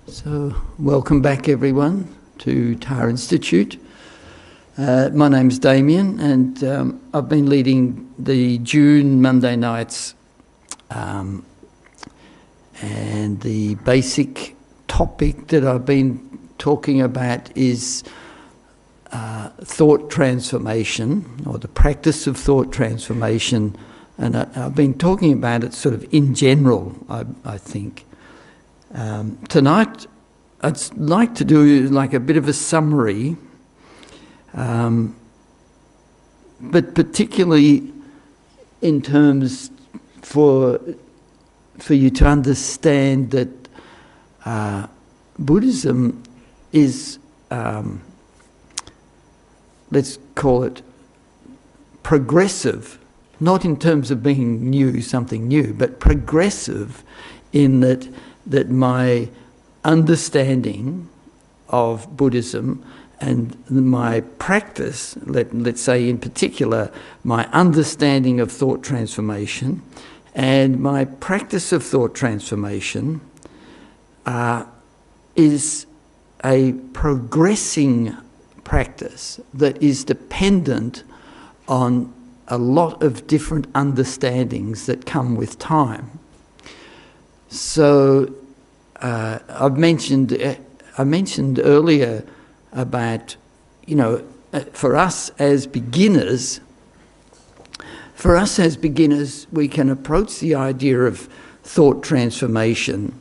So, welcome back everyone to Tara Institute. My name's Damien, and I've been leading the June Monday nights, and the basic topic that I've been talking about is thought transformation, or the practice of thought transformation, and I've been talking about it sort of in general, I think. Tonight, I'd like to do like a bit of a summary, but particularly in terms for you to understand that Buddhism is, let's call it progressive, not in terms of being new, something new, but progressive in that my understanding of Buddhism and my practice, let's say in particular, my understanding of thought transformation and my practice of thought transformation is a progressing practice that is dependent on a lot of different understandings that come with time. So I mentioned earlier about, for us as beginners, we can approach the idea of thought transformation,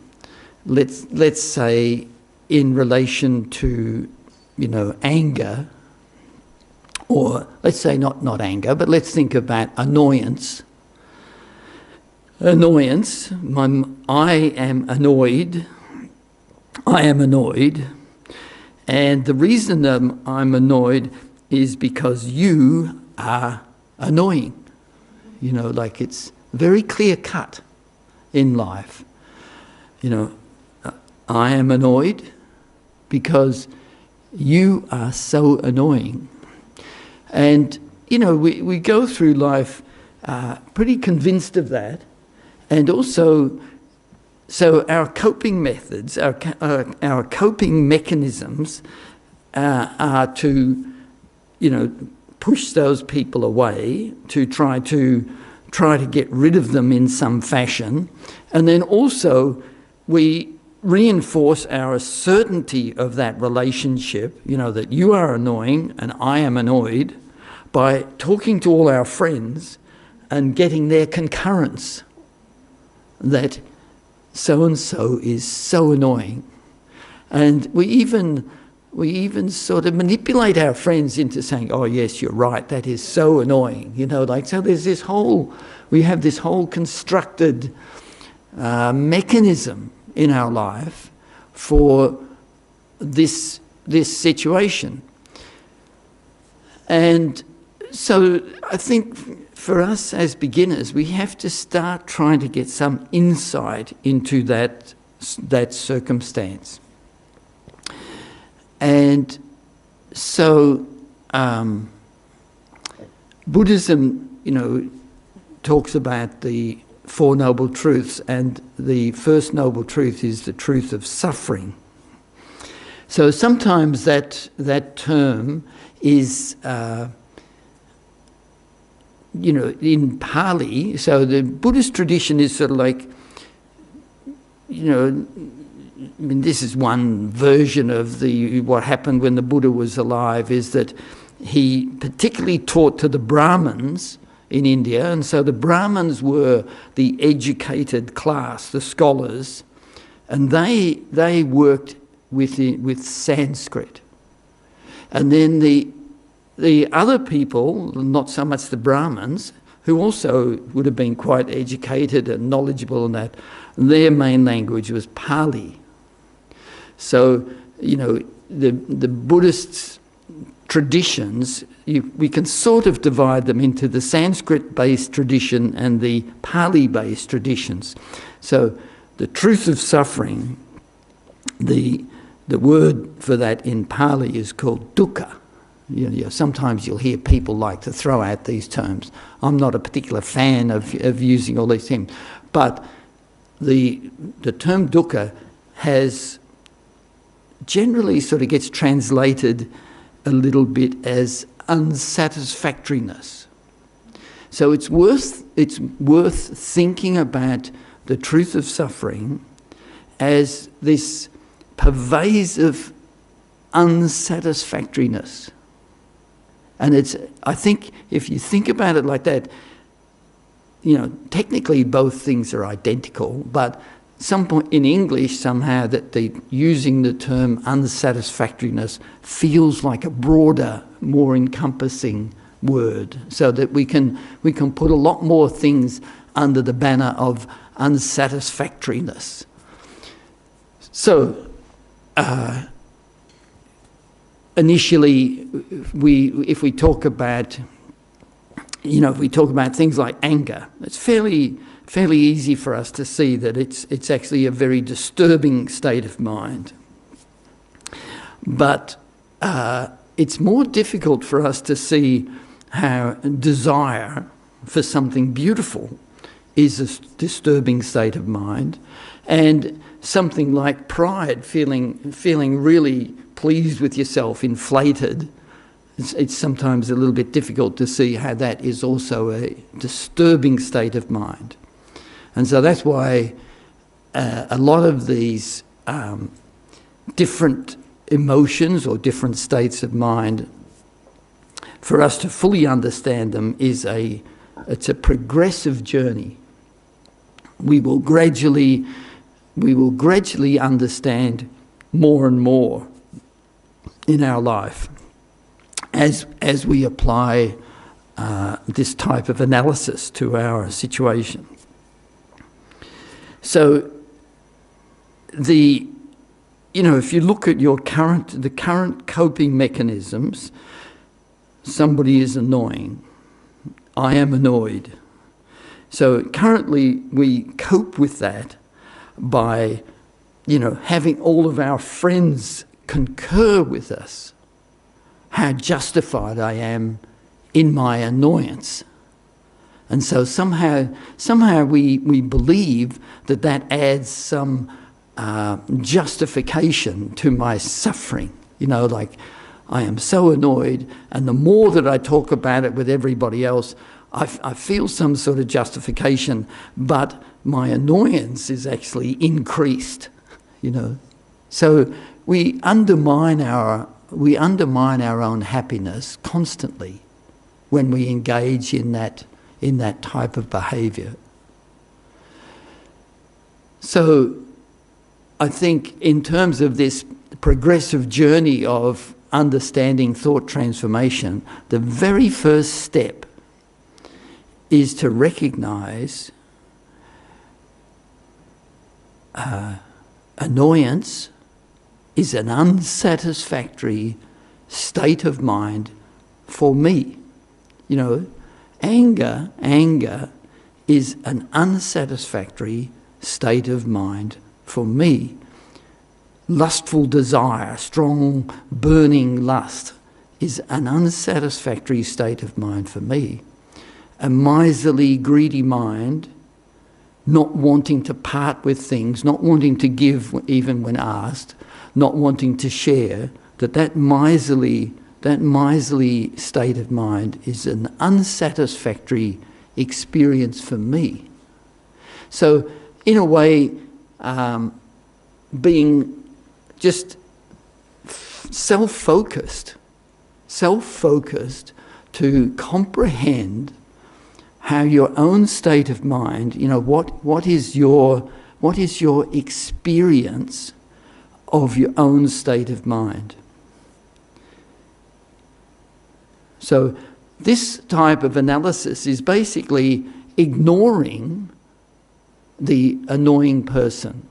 let's say in relation to, anger, or let's say not anger, but let's think about annoyance. I am annoyed, and the reason that I'm annoyed is because you are annoying. Like it's very clear cut in life. I am annoyed because you are so annoying. And, we go through life pretty convinced of that. And also, so our coping methods, our coping mechanisms are to, push those people away, to try to get rid of them in some fashion. And then also we reinforce our certainty of that relationship, that you are annoying and I am annoyed, by talking to all our friends and getting their concurrence that so-and-so is so annoying. And we even sort of manipulate our friends into saying, oh yes, you're right, that is so annoying. So there's we have this whole constructed mechanism in our life for this situation. And so I think for us as beginners, we have to start trying to get some insight into that circumstance. And so Buddhism, talks about the Four Noble Truths, and the first noble truth is the truth of suffering. So sometimes that term is in Pali, so the Buddhist tradition is sort of like, this is one version of what happened when the Buddha was alive, is that he particularly taught to the Brahmins in India, and so the Brahmins were the educated class, the scholars, and they worked with Sanskrit. And then the other people, not so much the Brahmins, who also would have been quite educated and knowledgeable in that, their main language was Pali. So, the Buddhist traditions, we can sort of divide them into the Sanskrit-based tradition and the Pali-based traditions. So the truth of suffering, the word for that in Pali is called dukkha. Sometimes you'll hear people like to throw out these terms. I'm not a particular fan of using all these terms, but the term dukkha has generally sort of gets translated a little bit as unsatisfactoriness. So it's worth thinking about the truth of suffering as this pervasive unsatisfactoriness. And I think if you think about it like that, technically both things are identical, but some point in English somehow that using the term unsatisfactoriness feels like a broader, more encompassing word, so that we can put a lot more things under the banner of unsatisfactoriness. So initially, if we talk about things like anger, it's fairly easy for us to see that it's actually a very disturbing state of mind. But it's more difficult for us to see how desire for something beautiful is a disturbing state of mind, and something like pride, feeling really pleased with yourself, inflated, it's sometimes a little bit difficult to see how that is also a disturbing state of mind. And so that's why a lot of these different emotions or different states of mind, for us to fully understand them, it's a progressive journey. We will gradually understand more and more in our life as we apply this type of analysis to our situation. So if you look at the current coping mechanisms, somebody is annoying. I am annoyed. So currently we cope with that by, having all of our friends concur with us how justified I am in my annoyance. And so somehow we believe that adds some justification to my suffering. Like, I am so annoyed, and the more that I talk about it with everybody else, I feel some sort of justification, but my annoyance is actually increased, So we undermine our own happiness constantly when we engage in that type of behaviour. So I think in terms of this progressive journey of understanding thought transformation, the very first step is to recognise annoyance is an unsatisfactory state of mind for me. Anger is an unsatisfactory state of mind for me. Lustful desire, strong burning lust, is an unsatisfactory state of mind for me. A miserly, greedy mind, not wanting to part with things, not wanting to give even when asked, not wanting to share, that miserly state of mind is an unsatisfactory experience for me. So, in a way, being just self-focused to comprehend how your own state of mind, what is your experience of your own state of mind. So this type of analysis is basically ignoring the annoying person.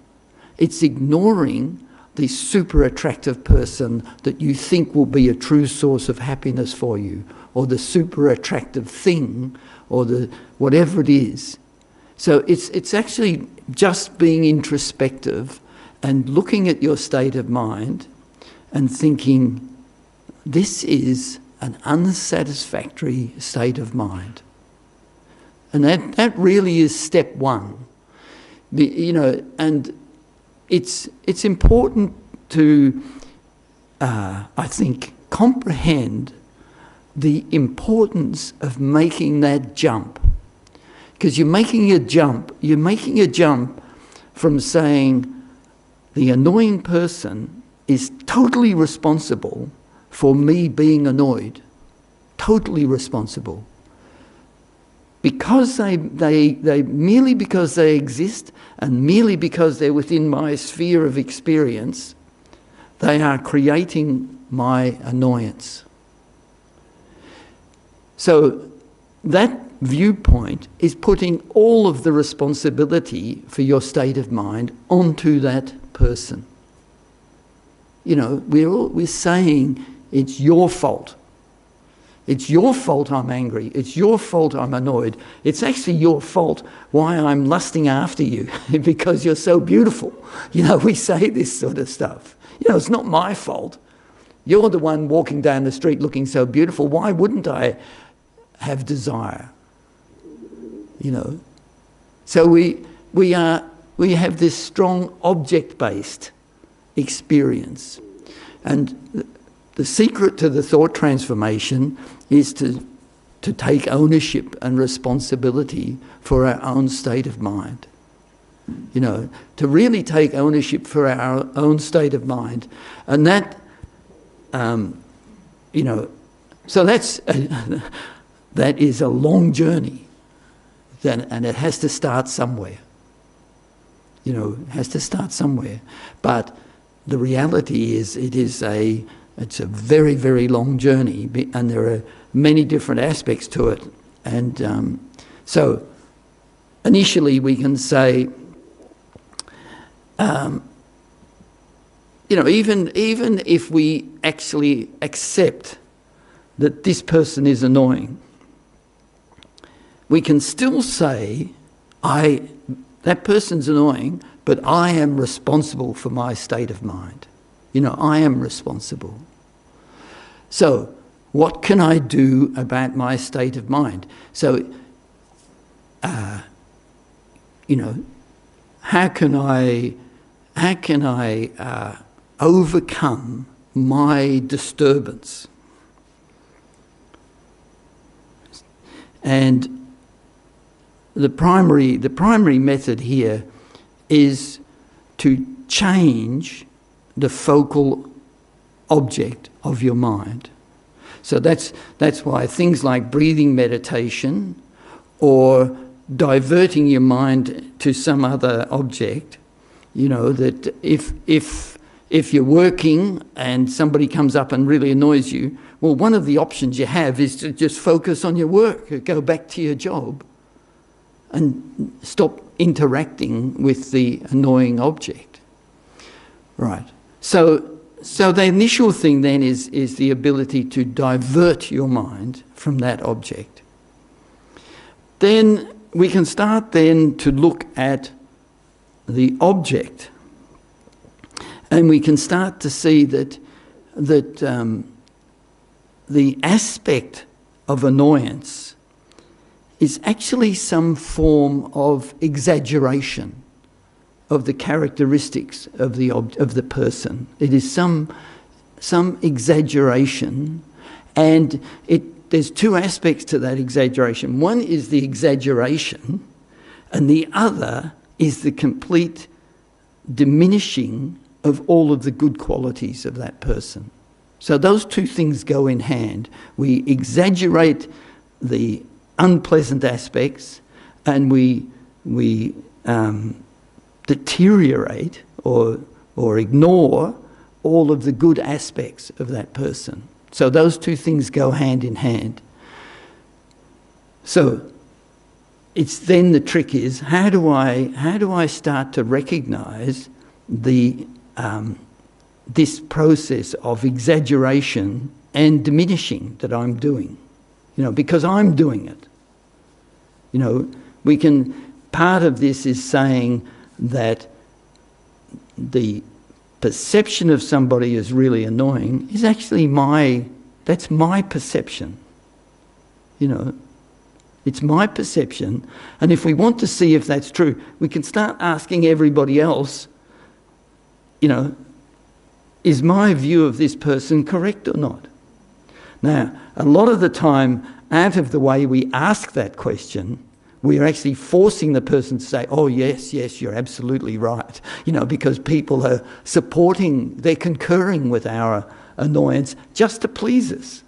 It's ignoring the super attractive person that you think will be a true source of happiness for you, or the super attractive thing, or the whatever it is. So it's actually just being introspective and looking at your state of mind and thinking, this is an unsatisfactory state of mind. And that really is step one. And it's important to I think, comprehend the importance of making that jump. Because you're making a jump from saying the annoying person is totally responsible for me being annoyed. Totally responsible. Because they merely because they exist and merely because they're within my sphere of experience, they are creating my annoyance. So that viewpoint is putting all of the responsibility for your state of mind onto that person. You know, we're saying it's your fault. It's your fault I'm angry. It's your fault I'm annoyed. It's actually your fault why I'm lusting after you because you're so beautiful. You know, we say this sort of stuff. You know, it's not my fault. You're the one walking down the street looking so beautiful. Why wouldn't I have desire? You know, so we have this strong object-based experience, and the secret to the thought transformation is to take ownership and responsibility for our own state of mind. You know, to really take ownership for our own state of mind, and that, you know, so that is a long journey. And it has to start somewhere. You know, it has to start somewhere. But the reality is it's a very, very long journey, and there are many different aspects to it. And so initially we can say, you know, even if we actually accept that this person is annoying, we can still say, that person's annoying, but I am responsible for my state of mind. You know, I am responsible. So, what can I do about my state of mind? So, you know, how can I overcome my disturbance? And the primary method here is to change the focal object of your mind. So that's why things like breathing meditation or diverting your mind to some other object, you know, that if you're working and somebody comes up and really annoys you, well, one of the options you have is to just focus on your work, go back to your job, and stop interacting with the annoying object. Right. So the initial thing then is the ability to divert your mind from that object. Then we can start then to look at the object, and we can start to see that the aspect of annoyance is actually some form of exaggeration of the characteristics of the person. It is some exaggeration, and there's two aspects to that exaggeration. One is the exaggeration, and the other is the complete diminishing of all of the good qualities of that person. So those two things go in hand. We exaggerate the unpleasant aspects, and we deteriorate or ignore all of the good aspects of that person. So those two things go hand in hand. So it's then the trick is, how do I start to recognise this process of exaggeration and diminishing that I'm doing? You know, because I'm doing it. You know, part of this is saying that the perception of somebody as really annoying is actually that's my perception. You know, it's my perception. And if we want to see if that's true, we can start asking everybody else, you know, is my view of this person correct or not? Now, a lot of the time, out of the way we ask that question, we are actually forcing the person to say, oh, yes, you're absolutely right. Because people are they're concurring with our annoyance just to please us.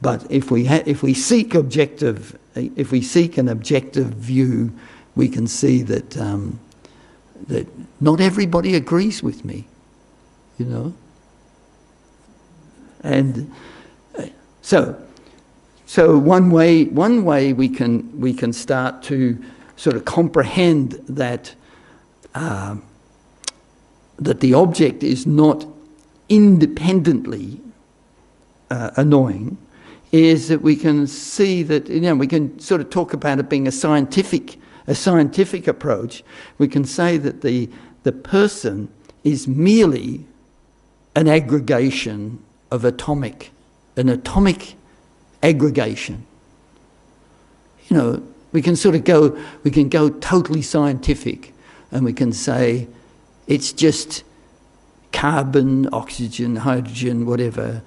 But if we seek an objective view, we can see that that not everybody agrees with me, and so one way we can start to sort of comprehend that that the object is not independently annoying, is that we can see that we can sort of talk about it being a scientific approach. We can say that the person is merely an aggregation of an atomic aggregation. We can go totally scientific, and we can say it's just carbon, oxygen, hydrogen, whatever,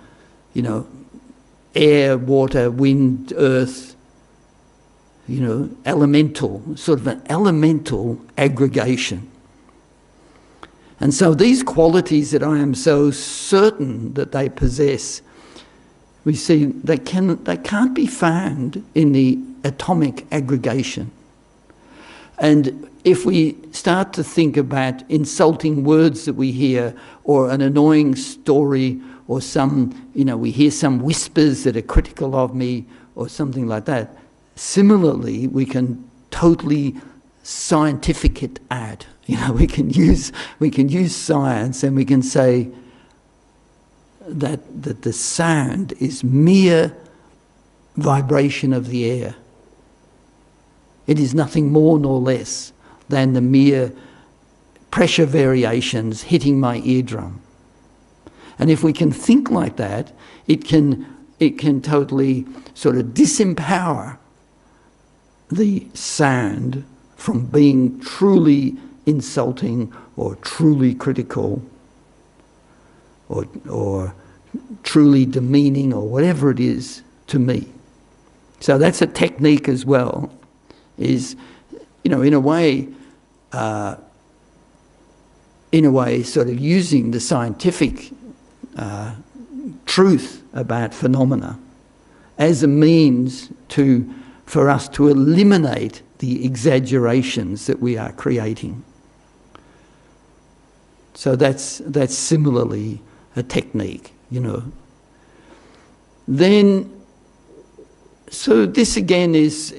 air, water, wind, earth, elemental, sort of an elemental aggregation. And so these qualities that I am so certain that they possess, we see they can't be found in the atomic aggregation. And if we start to think about insulting words that we hear, or an annoying story, or we hear some whispers that are critical of me, or something like that, similarly, we can totally scientific it out. We can use science, and we can say that the sound is mere vibration of the air. It is nothing more nor less than the mere pressure variations hitting my eardrum. And if we can think like that, it can totally sort of disempower the sound from being truly insulting or truly critical or truly demeaning or whatever it is to me. So that's a technique as well, is, in a way sort of using the scientific truth about phenomena as a means for us to eliminate the exaggerations that we are creating. So that's similarly a technique, Then, so this again is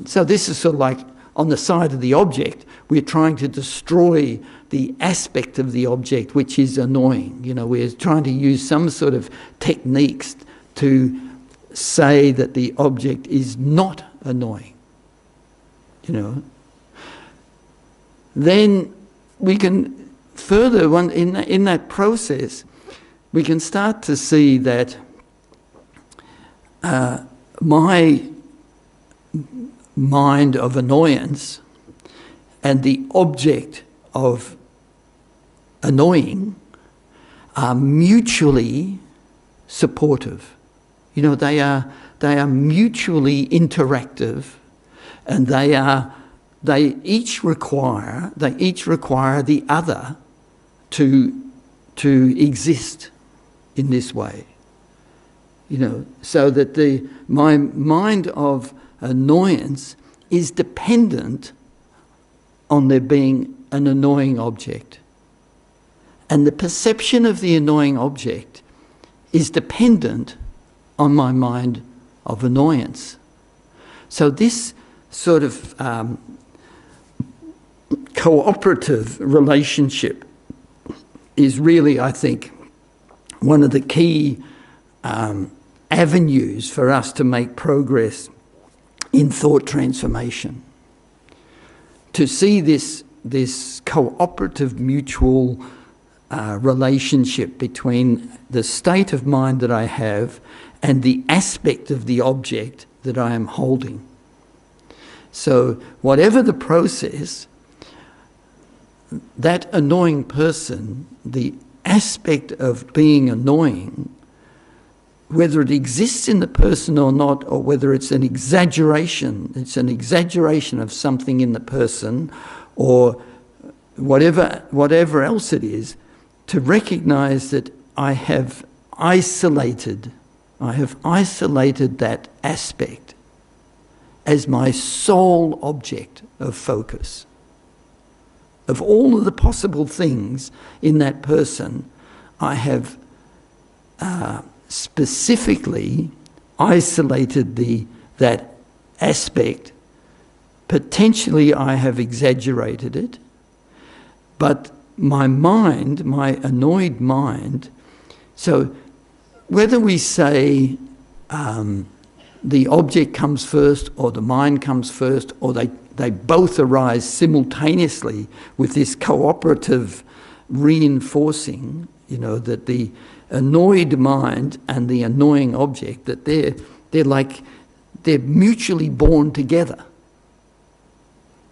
so this is sort of like on the side of the object, we're trying to destroy the aspect of the object which is annoying. We're trying to use some sort of techniques to say that the object is not annoying. Then we can further, in that process, we can start to see that my mind of annoyance and the object of annoying are mutually supportive. They are mutually interactive, and they each require the other to exist in this way. So that my mind of annoyance is dependent on there being an annoying object. And the perception of the annoying object is dependent on my mind of annoyance. So this sort of cooperative relationship is really, I think, one of the key avenues for us to make progress in thought transformation. To see this cooperative mutual relationship between the state of mind that I have and the aspect of the object that I am holding. So whatever the process, that annoying person, the aspect of being annoying, whether it exists in the person or not, or whether it's an exaggeration of something in the person, or whatever else it is, to recognize that I have isolated that aspect as my sole object of focus. Of all of the possible things in that person, I have specifically isolated that aspect. Potentially I have exaggerated it, but my mind, my annoyed mind, so whether we say the object comes first or the mind comes first, or they both arise simultaneously with this cooperative reinforcing, that the annoyed mind and the annoying object, that they're mutually born together.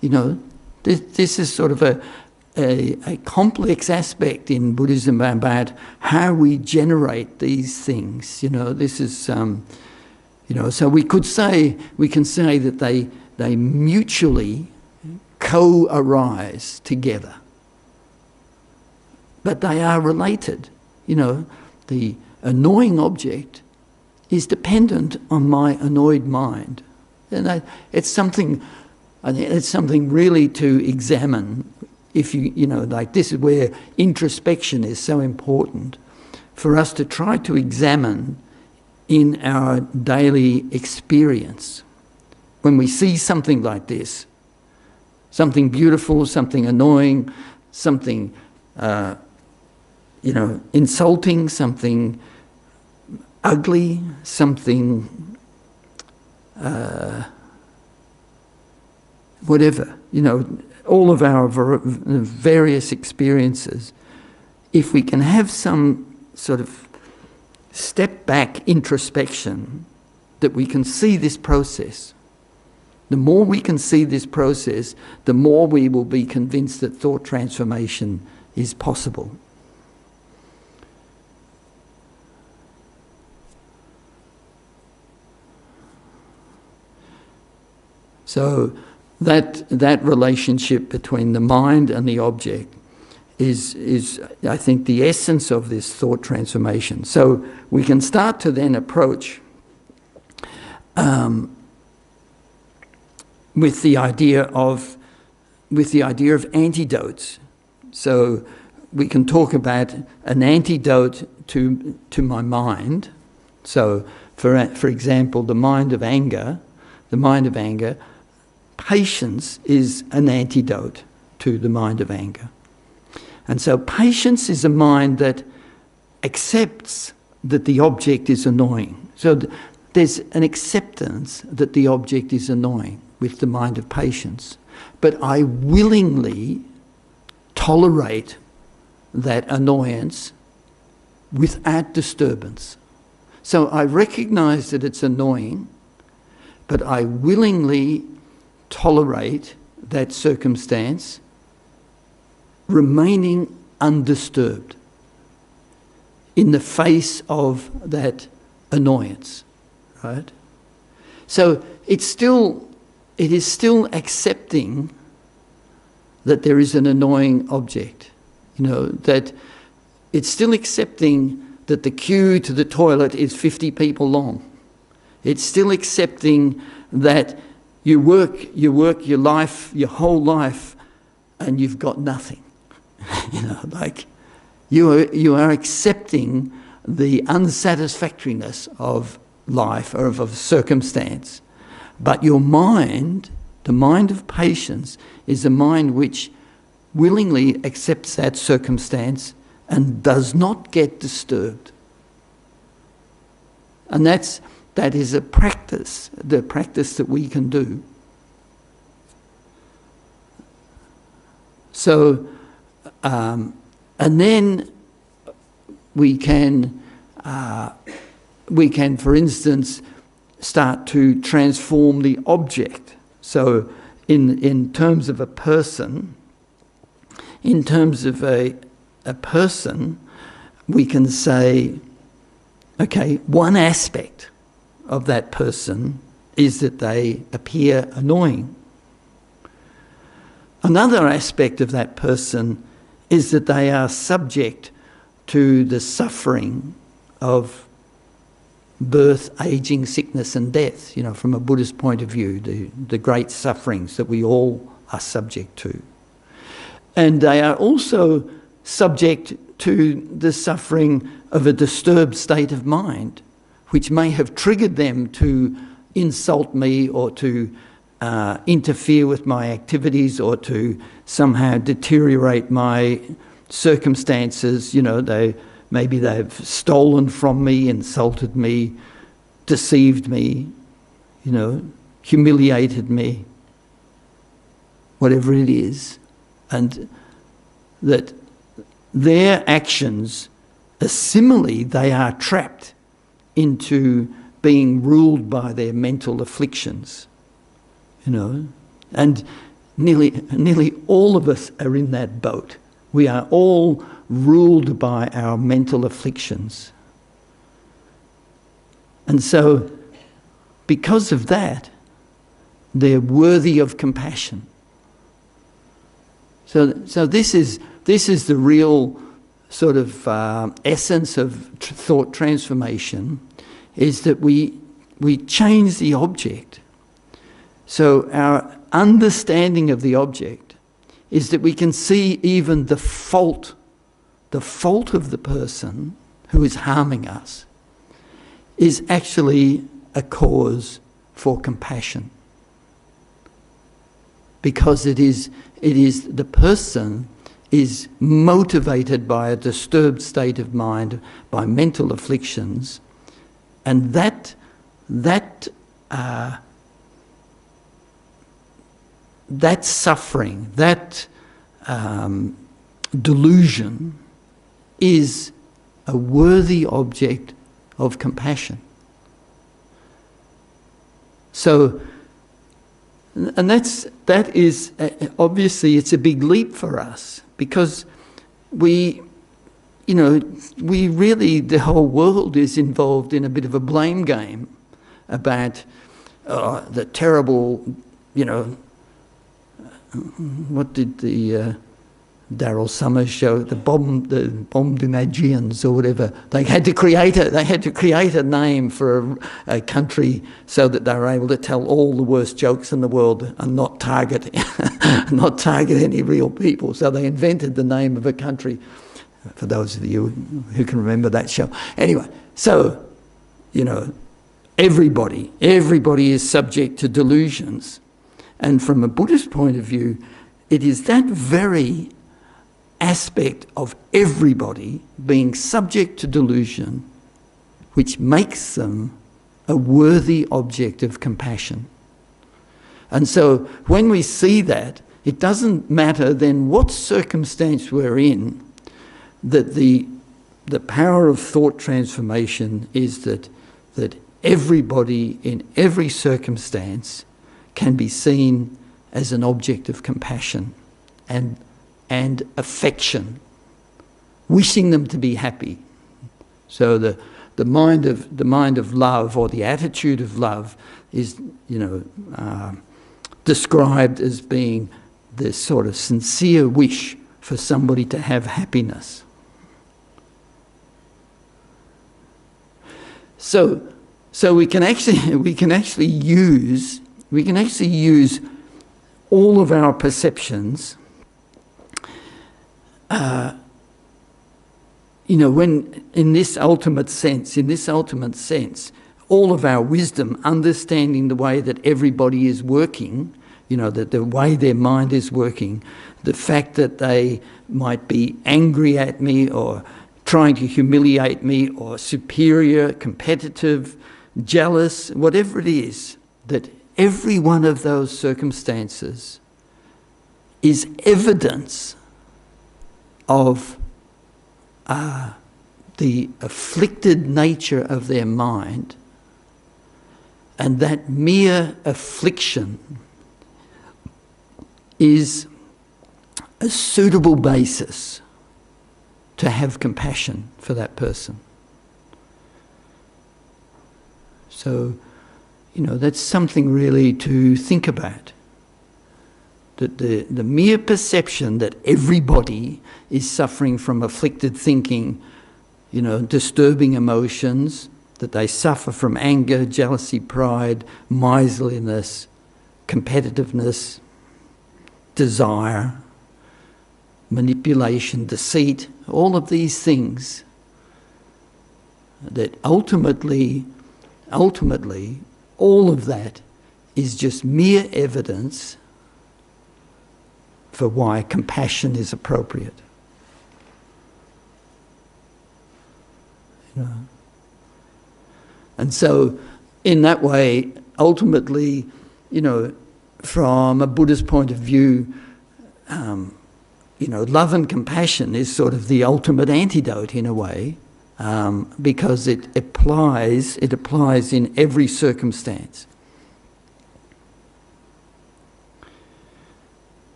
This is sort of a complex aspect in Buddhism about how we generate these things. This is so we can say that they mutually co-arise together, but they are related. The annoying object is dependent on my annoyed mind, and it's something really to examine. If this is where introspection is so important, for us to try to examine in our daily experience. When we see something like this, something beautiful, something annoying, something insulting, something ugly, something whatever, all of our various experiences, if we can have some sort of step back introspection, that we can see this process. The more we can see this process, the more we will be convinced that thought transformation is possible. So that relationship between the mind and the object is I think the essence of this thought transformation. So we can start to then approach with the idea of antidotes. So we can talk about an antidote to my mind. So for example, the mind of anger, patience is an antidote to the mind of anger. And so patience is a mind that accepts that the object is annoying. So there's an acceptance that the object is annoying with the mind of patience. But I willingly tolerate that annoyance without disturbance. So I recognize that it's annoying, but I willingly tolerate that circumstance, remaining undisturbed in the face of that annoyance, right? So it is still accepting that there is an annoying object, that it's still accepting that the queue to the toilet is 50 people long. It's still accepting that you work your whole life, and you've got nothing. You are accepting the unsatisfactoriness of life or of circumstance. But your mind, the mind of patience, is a mind which willingly accepts that circumstance and does not get disturbed. And that is a practice, the practice that we can do. So, and then we can, for instance, start to transform the object. So, in terms of a person, in terms of a a person, we can say, okay, one aspect of that person is that they appear annoying. Another aspect of that person is that they are subject to the suffering of birth, aging, sickness and death, from a Buddhist point of view, the great sufferings that we all are subject to. And they are also subject to the suffering of a disturbed state of mind, which may have triggered them to insult me or to interfere with my activities or to somehow deteriorate my circumstances. Maybe they've stolen from me, insulted me, deceived me, humiliated me, whatever it is. And that their actions, similarly, they are trapped into being ruled by their mental afflictions, And nearly all of us are in that boat. We are all ruled by our mental afflictions. And so, because of that, they're worthy of compassion. So this is the real sort of essence of thought transformation, is that we change the object. So our understanding of the object is that we can see even the fault of the person who is harming us is actually a cause for compassion. Because it is the person is motivated by a disturbed state of mind, by mental afflictions, and that suffering, that delusion is a worthy object of compassion. So, and that is obviously it's a big leap for us, because we really, the whole world is involved in a bit of a blame game about the terrible, what did the Daryl Summers show, the Bombdinagians or whatever. They had to create a name for a country so that they were able to tell all the worst jokes in the world and not target any real people. So they invented the name of a country. For those of you who can remember that show. Anyway, so everybody is subject to delusions, and from a Buddhist point of view, it is that very aspect of everybody being subject to delusion which makes them a worthy object of compassion. And so when we see that, it doesn't matter then what circumstance we're in, that the power of thought transformation is that everybody in every circumstance can be seen as an object of compassion and affection, wishing them to be happy. So the mind of love, or the attitude of love, is described as being the sort of sincere wish for somebody to have happiness. So we can actually use all of our perceptions. When in this ultimate sense, all of our wisdom, understanding the way that everybody is working, that the way their mind is working, the fact that they might be angry at me or trying to humiliate me or superior, competitive, jealous, whatever it is, that every one of those circumstances is evidence of the afflicted nature of their mind, and that mere affliction is a suitable basis to have compassion for that person. So, that's something really to think about. That the mere perception that everybody is suffering from afflicted thinking, disturbing emotions, that they suffer from anger, jealousy, pride, miserliness, competitiveness, desire, manipulation, deceit, all of these things, that ultimately, all of that is just mere evidence for why compassion is appropriate. And so, in that way, ultimately, from a Buddhist point of view, love and compassion is sort of the ultimate antidote in a way, because it applies in every circumstance.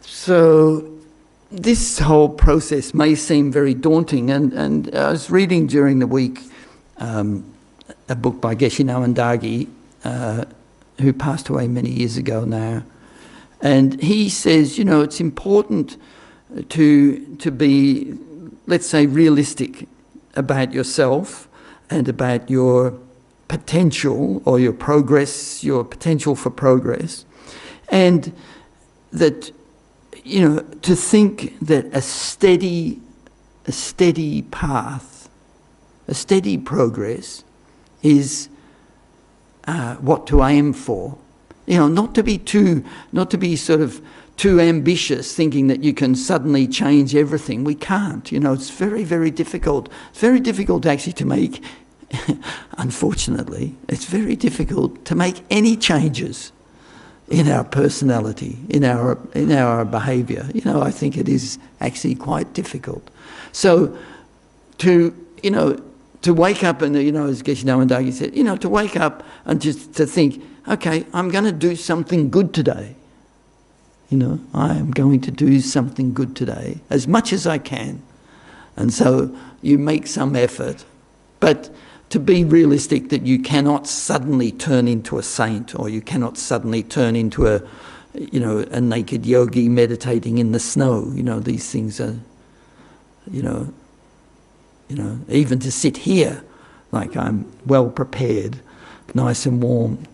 So this whole process may seem very daunting, and I was reading during the week a book by Geshe Nawandagi, who passed away many years ago now, and he says, it's important to be, let's say, realistic about yourself and about your potential or your progress, your potential for progress, and that to think that a steady path, a steady progress is what to aim for. Not to be sort of too ambitious, thinking that you can suddenly change everything. We can't. It's very, very difficult. It's very difficult actually to make, unfortunately, it's very difficult to make any changes in our personality, in our behaviour. I think it is actually quite difficult. So to wake up and, as Geshe Nawandagi said, to wake up and just to think, okay, I'm going to do something good today. I am going to do something good today, as much as I can. And so you make some effort, but to be realistic that you cannot suddenly turn into a saint, or you cannot suddenly turn into a naked yogi meditating in the snow. These things are, even to sit here, like I'm well prepared, nice and warm,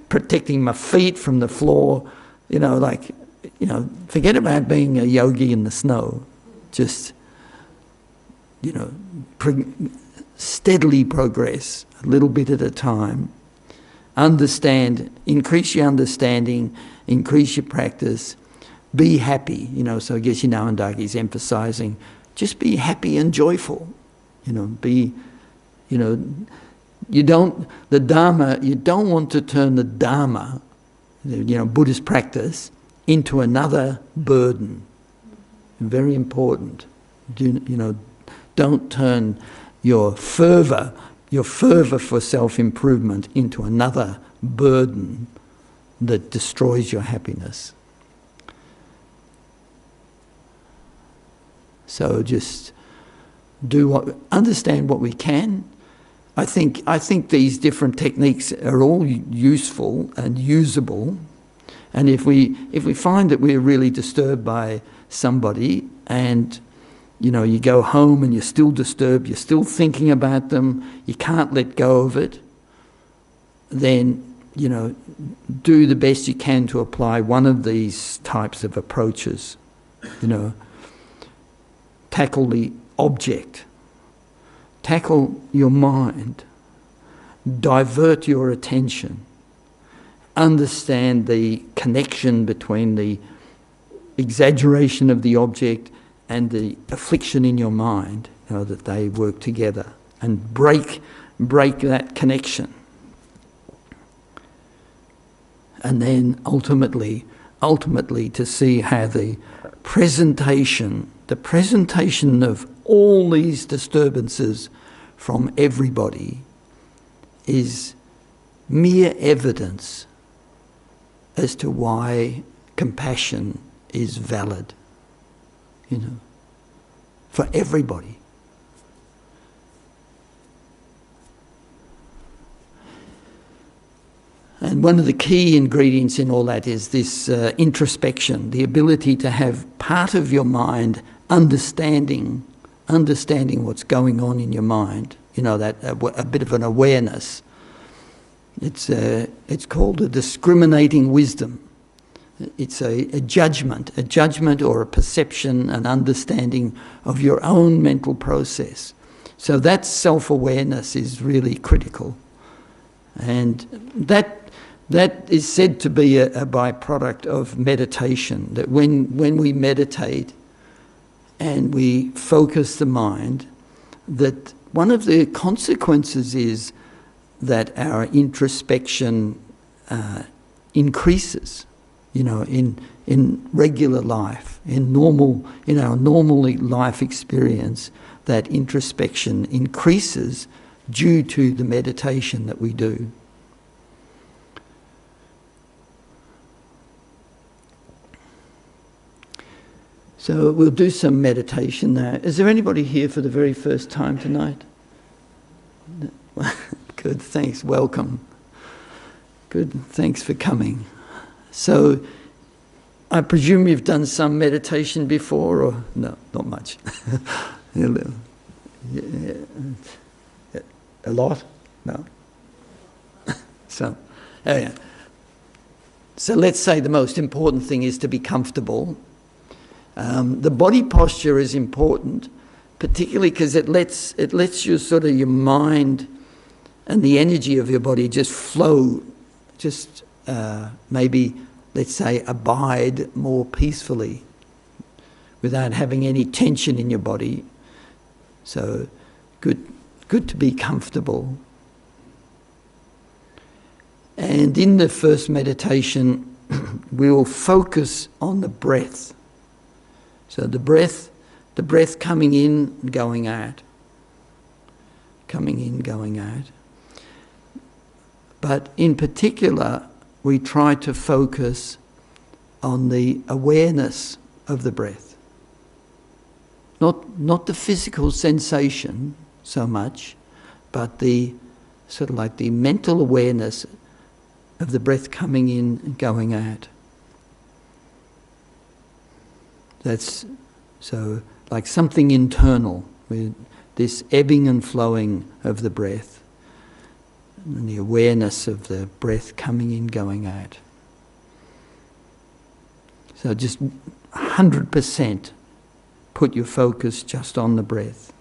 protecting my feet from the floor, forget about being a yogi in the snow. Just, steadily progress, a little bit at a time. Understand, increase your understanding, increase your practice, be happy. So Geshe Nawandagi is emphasising, just be happy and joyful. The Dharma, you don't want to turn the Dharma, Buddhist practice, into another burden. Very important. Don't turn your fervour for self-improvement into another burden that destroys your happiness. So just understand what we can. I think these different techniques are all useful and usable. And if we find that we're really disturbed by somebody, and you go home and you're still disturbed, you're still thinking about them, you can't let go of it, then, do the best you can to apply one of these types of approaches. Tackle the object, tackle your mind, divert your attention, understand the connection between the exaggeration of the object and the affliction in your mind, that they work together, and break that connection. And then ultimately to see how the presentation of all these disturbances from everybody is mere evidence as to why compassion is valid, for everybody. And one of the key ingredients in all that is this introspection, the ability to have part of your mind understanding what's going on in your mind, that a bit of an awareness. It's called a discriminating wisdom. It's a judgment or a perception, an understanding of your own mental process. So that self-awareness is really critical. And that is said to be a byproduct of meditation, that when we meditate and we focus the mind, that one of the consequences is that our introspection increases, in regular life, in our normal life experience, that introspection increases due to the meditation that we do. So we'll do some meditation now. Is there anybody here for the very first time tonight? Good, thanks, welcome. Good, thanks for coming. So I presume you've done some meditation before, or no, not much? A lot? No? So let's say the most important thing is to be comfortable. The body posture is important, particularly because it lets you your mind and the energy of your body just flow, maybe, let's say, abide more peacefully without having any tension in your body. So good to be comfortable. And in the first meditation, we will focus on the breath. So the breath coming in and going out. Coming in, going out. But in particular, we try to focus on the awareness of the breath. Not the physical sensation so much, but the the mental awareness of the breath coming in and going out. That's so like something internal, with this ebbing and flowing of the breath, and the awareness of the breath coming in, going out. So just 100% put your focus just on the breath.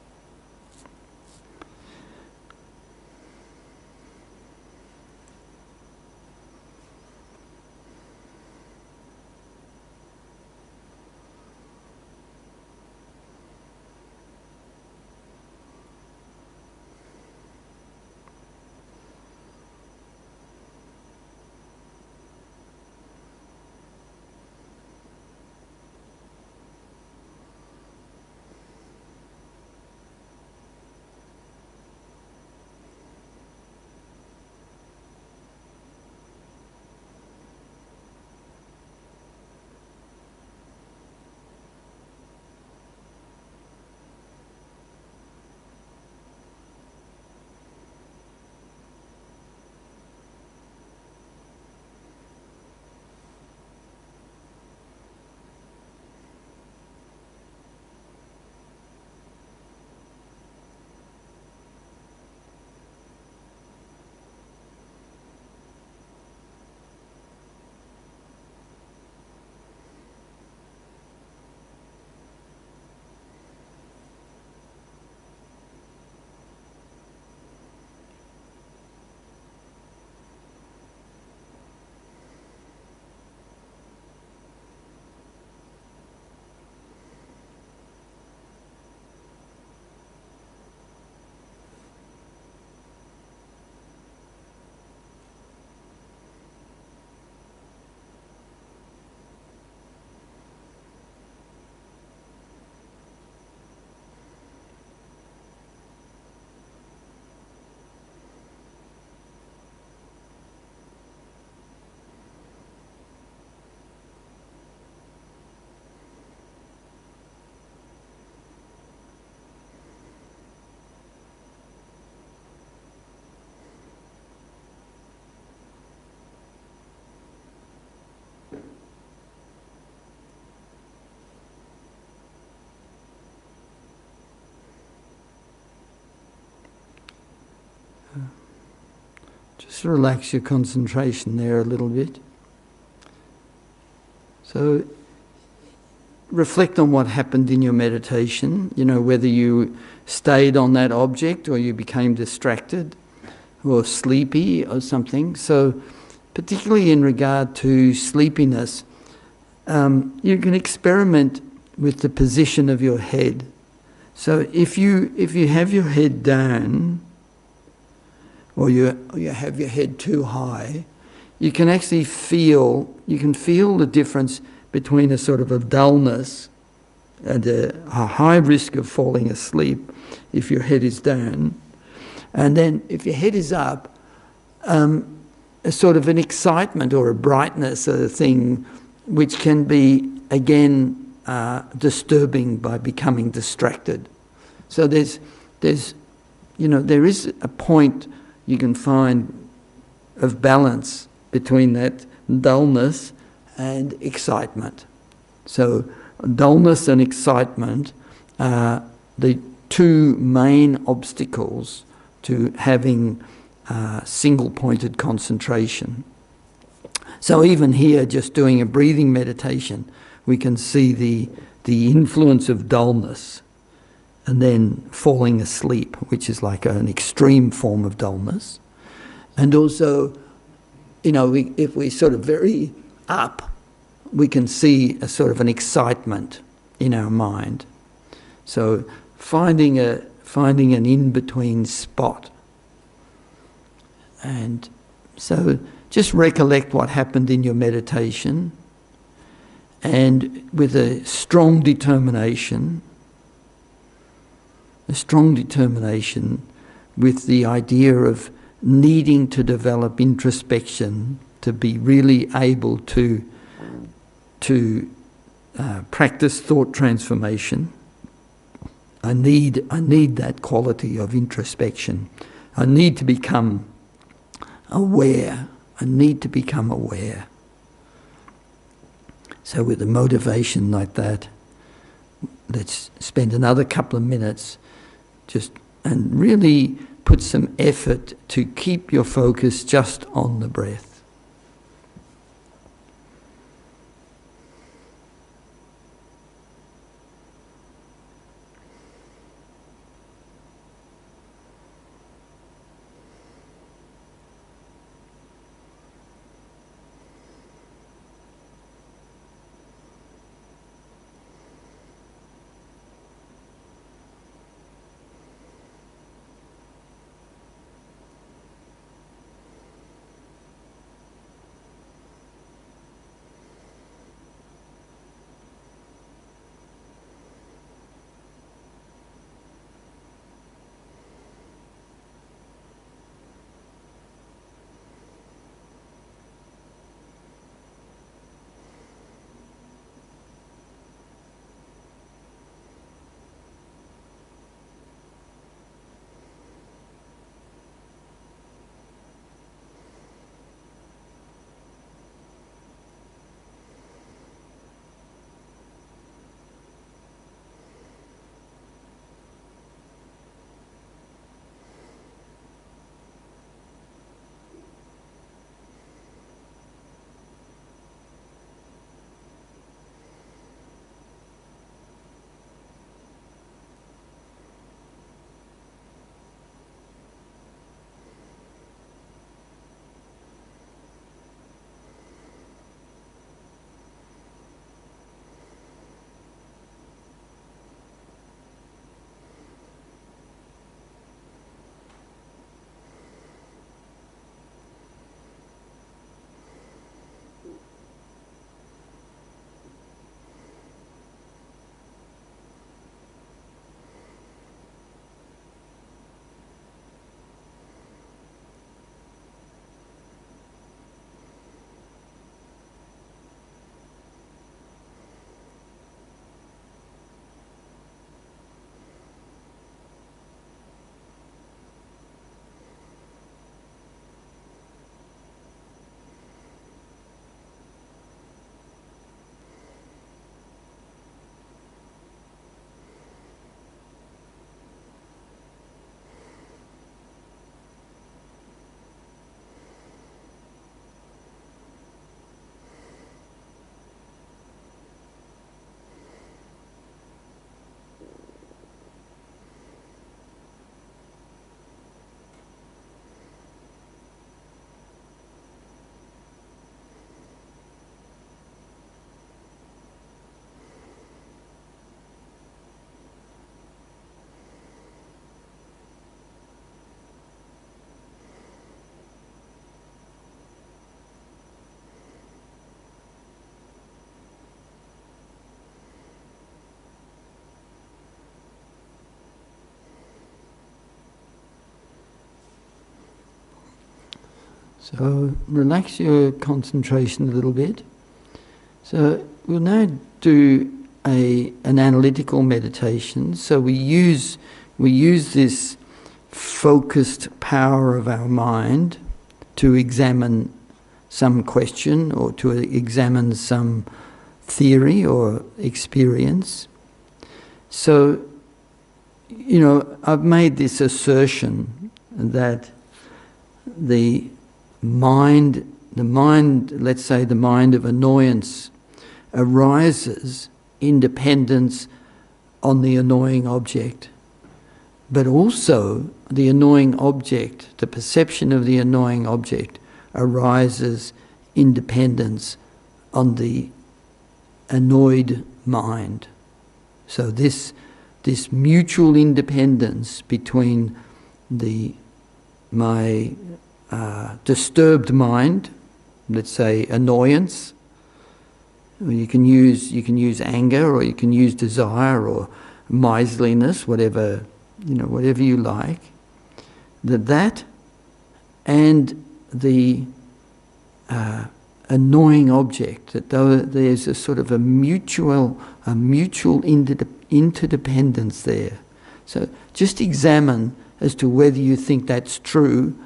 Just relax your concentration there a little bit. So reflect on what happened in your meditation, whether you stayed on that object or you became distracted or sleepy or something. So particularly in regard to sleepiness, you can experiment with the position of your head. So if you have your head down, or you have your head too high, you can actually feel the difference between a sort of a dullness and a high risk of falling asleep if your head is down. And then if your head is up, a sort of an excitement or a brightness or a thing which can be, again, disturbing by becoming distracted. So there is a point you can find of balance between that dullness and excitement. So dullness and excitement are the two main obstacles to having single-pointed concentration. So even here, just doing a breathing meditation, we can see the influence of dullness and then falling asleep, which is like an extreme form of dullness. And also, if we sort of very up, we can see a sort of an excitement in our mind. So finding an in-between spot. And so just recollect what happened in your meditation, and with a strong determination with the idea of needing to develop introspection to be really able to practice thought transformation. I need that quality of introspection. I need to become aware. So with a motivation like that, let's spend another couple of minutes and really put some effort to keep your focus just on the breath. So relax your concentration a little bit. So we'll now do an analytical meditation. So we use this focused power of our mind to examine some question or to examine some theory or experience. So, I've made this assertion that the mind, let's say the mind of annoyance, arises in dependence on the annoying object. But also the annoying object, the perception of the annoying object, arises in dependence on the annoyed mind. So this mutual independence between my disturbed mind, let's say annoyance, you can use anger, or you can use desire or miserliness, whatever you like, that and the annoying object, that there's a sort of a mutual interdependence there. So just examine as to whether you think that's true,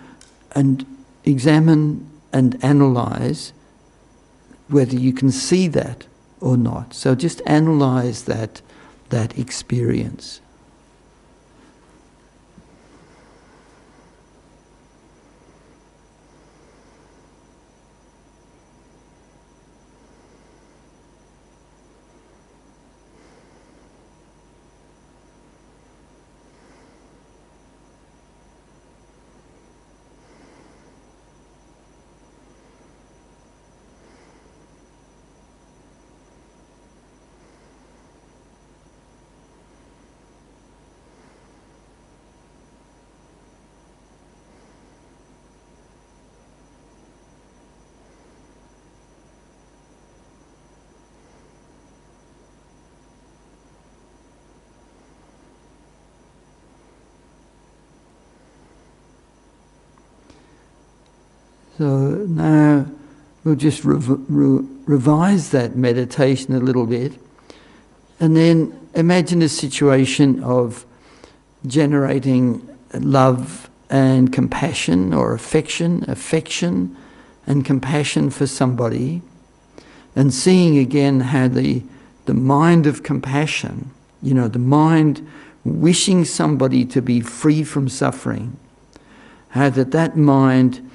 and examine and analyze whether you can see that or not. So just analyze that experience. So now we'll just revise that meditation a little bit, and then imagine a situation of generating love and compassion, or affection and compassion for somebody, and seeing again how the mind of compassion, the mind wishing somebody to be free from suffering, how that mind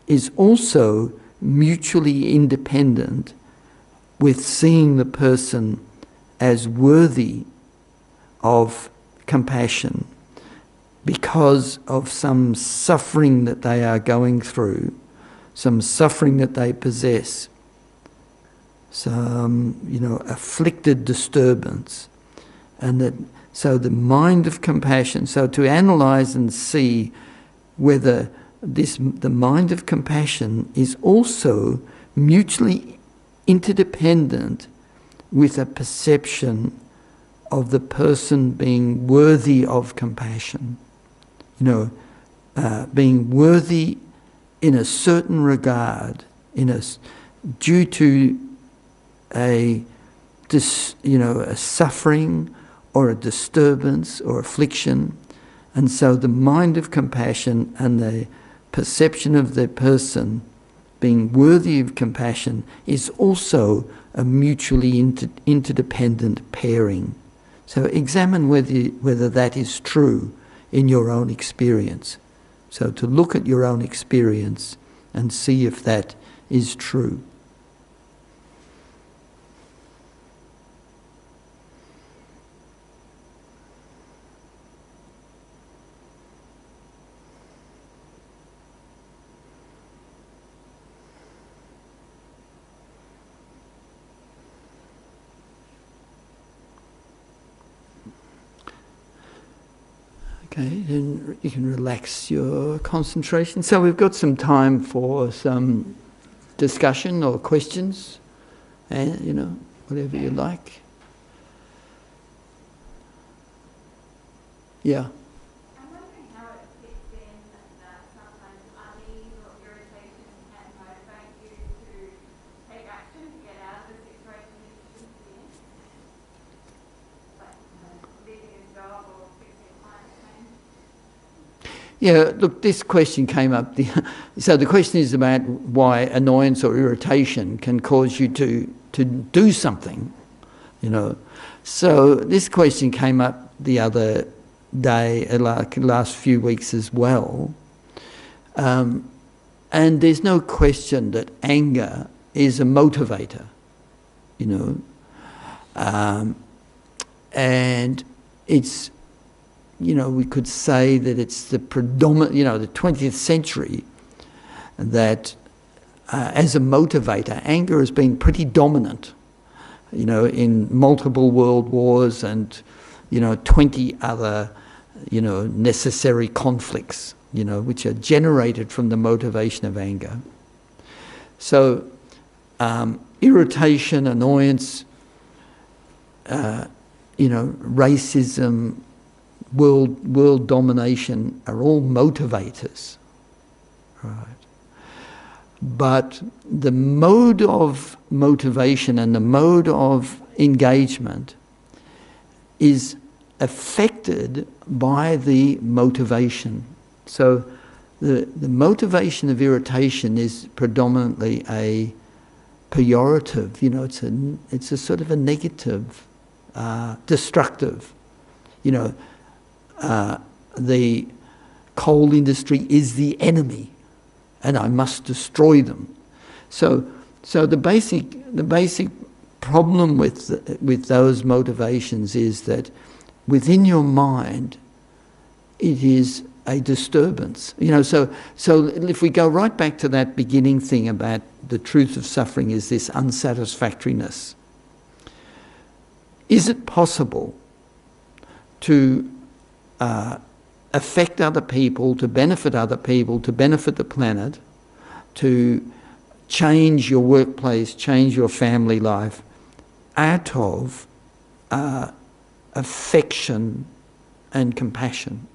is also mutually independent with seeing the person as worthy of compassion because of some suffering that they are going through, some suffering that they possess, some, afflicted disturbance. And so the mind of compassion, so to analyze and see whether the mind of compassion is also mutually interdependent with a perception of the person being worthy of compassion. Being worthy in a certain regard, due to a suffering or a disturbance or affliction. And so the mind of compassion and the perception of the person being worthy of compassion is also a mutually interdependent pairing. So examine whether that is true in your own experience. So to look at your own experience and see if that is true. Okay, then you can relax your concentration. So we've got some time for some discussion or questions, and whatever you like. Yeah. I'm wondering how it fits in that sometimes unease or irritation Yeah, look, this question came up. So the question is about why annoyance or irritation can cause you to do something, you know. So this question came up the other day, like last few weeks as well. And there's no question that anger is a motivator, you know. And it's, you know, we could say that it's the predominant, you know, the 20th century, that as a motivator, anger has been pretty dominant, you know, in multiple world wars and, you know, 20 other, you know, necessary conflicts, you know, which are generated from the motivation of anger. So irritation, annoyance, you know, racism, world domination are all motivators, right? But the mode of motivation and the mode of engagement is affected by the motivation. So the motivation of irritation is predominantly a pejorative, you know, it's a sort of a negative, destructive, you know. The coal industry is the enemy, and I must destroy them. So the basic problem with those motivations is that within your mind, it is a disturbance. You know, so if we go right back to that beginning thing about the truth of suffering is this unsatisfactoriness. Is it possible to affect other people, to benefit other people, to benefit the planet, to change your workplace, change your family life out of affection and compassion?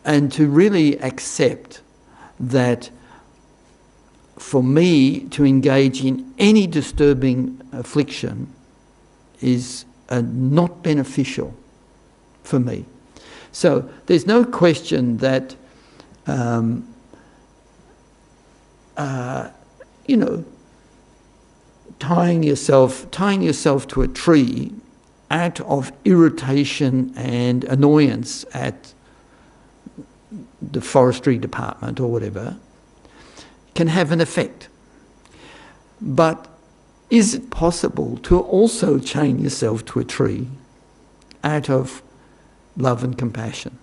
And to really accept that for me to engage in any disturbing affliction is not beneficial for me. So there's no question that, you know, tying yourself to a tree out of irritation and annoyance at the forestry department or whatever can have an effect. But is it possible to also chain yourself to a tree out of love and compassion?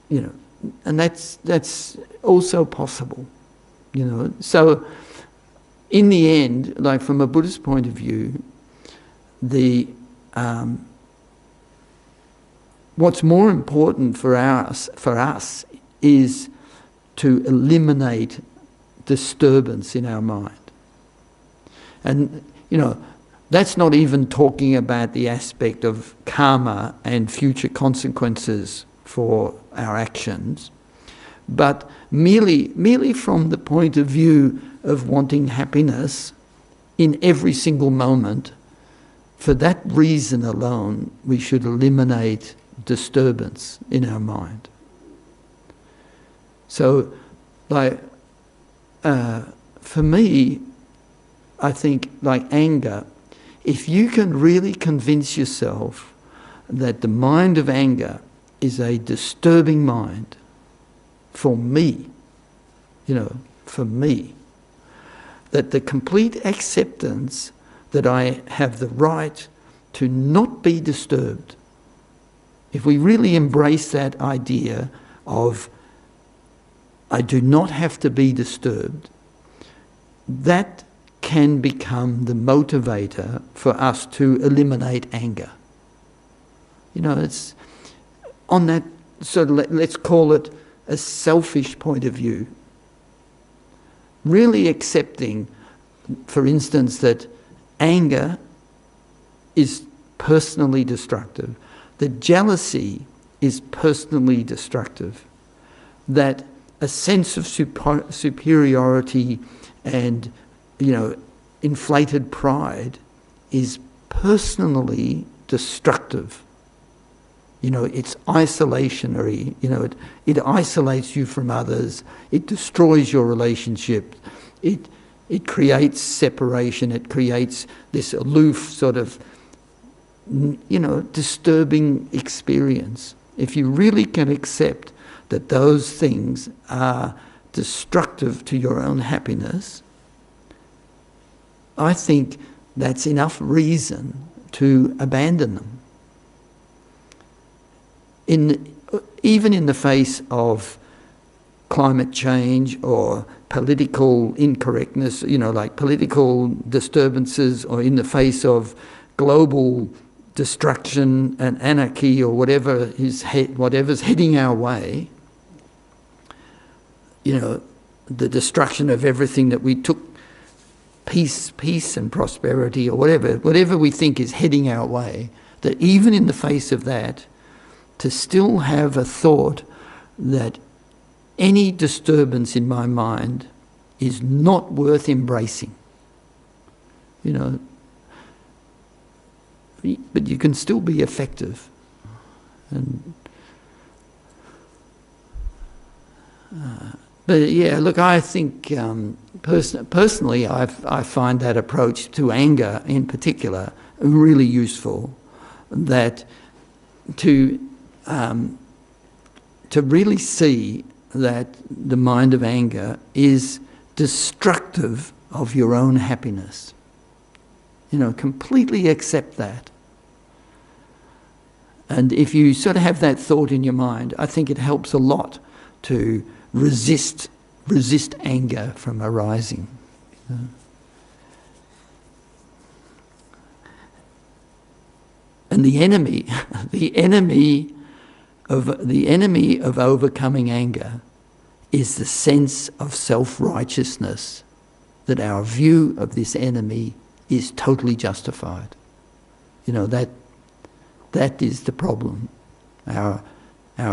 You know, and that's also possible, you know. So in the end, like from a Buddhist point of view, what's more important for us is to eliminate disturbance in our mind. And, you know, that's not even talking about the aspect of karma and future consequences for our actions, but merely from the point of view of wanting happiness in every single moment. For that reason alone, we should eliminate disturbance in our mind. So, like, for me, I think, like anger, if you can really convince yourself that the mind of anger is a disturbing mind, for me, you know, for me, that the complete acceptance that I have the right to not be disturbed, if we really embrace that idea of I do not have to be disturbed, that can become the motivator for us to eliminate anger. You know, it's on that sort of, let's call it a selfish point of view. Really accepting, for instance, that anger is personally destructive, that jealousy is personally destructive, that a sense of superiority and, you know, inflated pride is personally destructive. You know, it's isolationary. You know, it isolates you from others. It destroys your relationship. It creates separation. It creates this aloof sort of, you know, disturbing experience. If you really can accept that those things are destructive to your own happiness, I think that's enough reason to abandon them. Even in the face of climate change or political incorrectness, you know, like political disturbances, or in the face of global destruction and anarchy, or whatever's heading our way, you know, the destruction of everything that we took, peace and prosperity, or whatever we think is heading our way, that even in the face of that, to still have a thought that any disturbance in my mind is not worth embracing. You know, but you can still be effective. And but yeah, look, I think personally, I find that approach to anger in particular really useful. That to really see that the mind of anger is destructive of your own happiness. You know, completely accept that. And if you sort of have that thought in your mind, I think it helps a lot to resist anger from arising. You know? And the enemy of overcoming anger is the sense of self-righteousness, that our view of this enemy is totally justified. You know, that is the problem. Our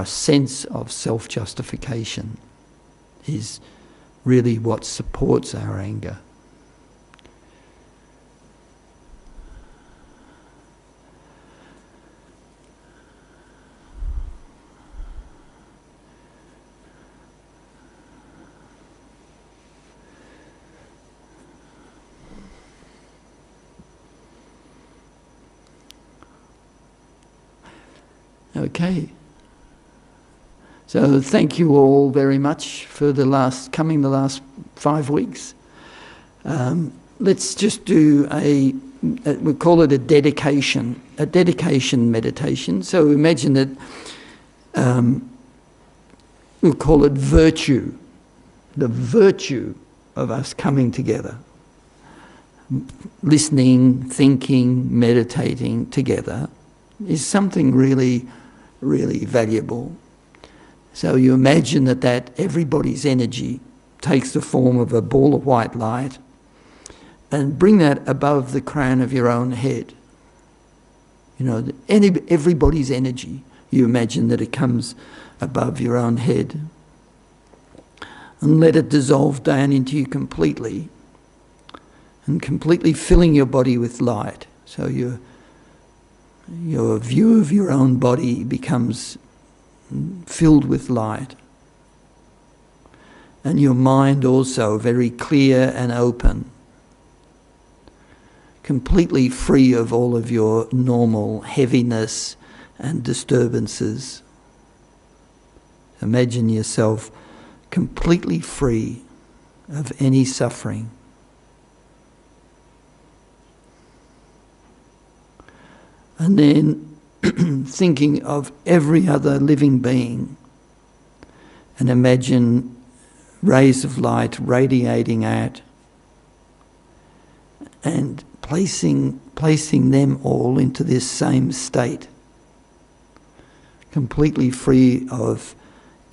sense of self-justification is really what supports our anger. Okay. So thank you all very much for the last 5 weeks. Let's just do we call it a dedication meditation. So imagine that we'll call it virtue, the virtue of us coming together, listening, thinking, meditating together is something really, really valuable. So you imagine that everybody's energy takes the form of a ball of white light, and bring that above the crown of your own head. You know, everybody's energy, you imagine that it comes above your own head, and let it dissolve down into you completely, and completely filling your body with light. So your view of your own body becomes filled with light. And your mind also very clear and open, completely free of all of your normal heaviness and disturbances. Imagine yourself completely free of any suffering. And then thinking of every other living being, and imagine rays of light radiating out and placing them all into this same state, completely free of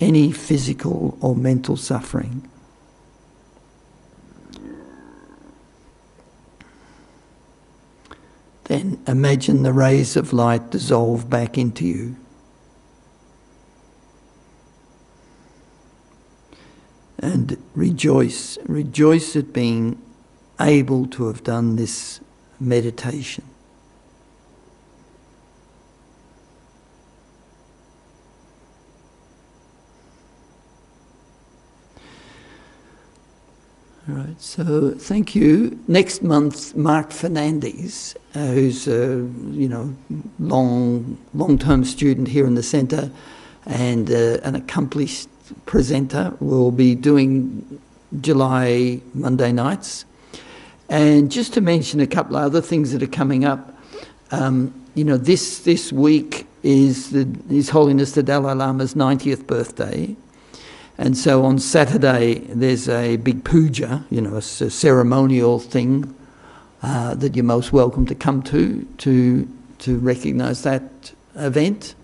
any physical or mental suffering. Then imagine the rays of light dissolve back into you. And rejoice at being able to have done this meditation. All right, so thank you. Next month, Mark Fernandez, who's a long-term student here in the centre and an accomplished presenter, will be doing July Monday nights. And just to mention a couple of other things that are coming up, this week is His Holiness the Dalai Lama's 90th birthday. And so on Saturday, there's a big puja, a ceremonial thing that you're most welcome to come to recognise that event.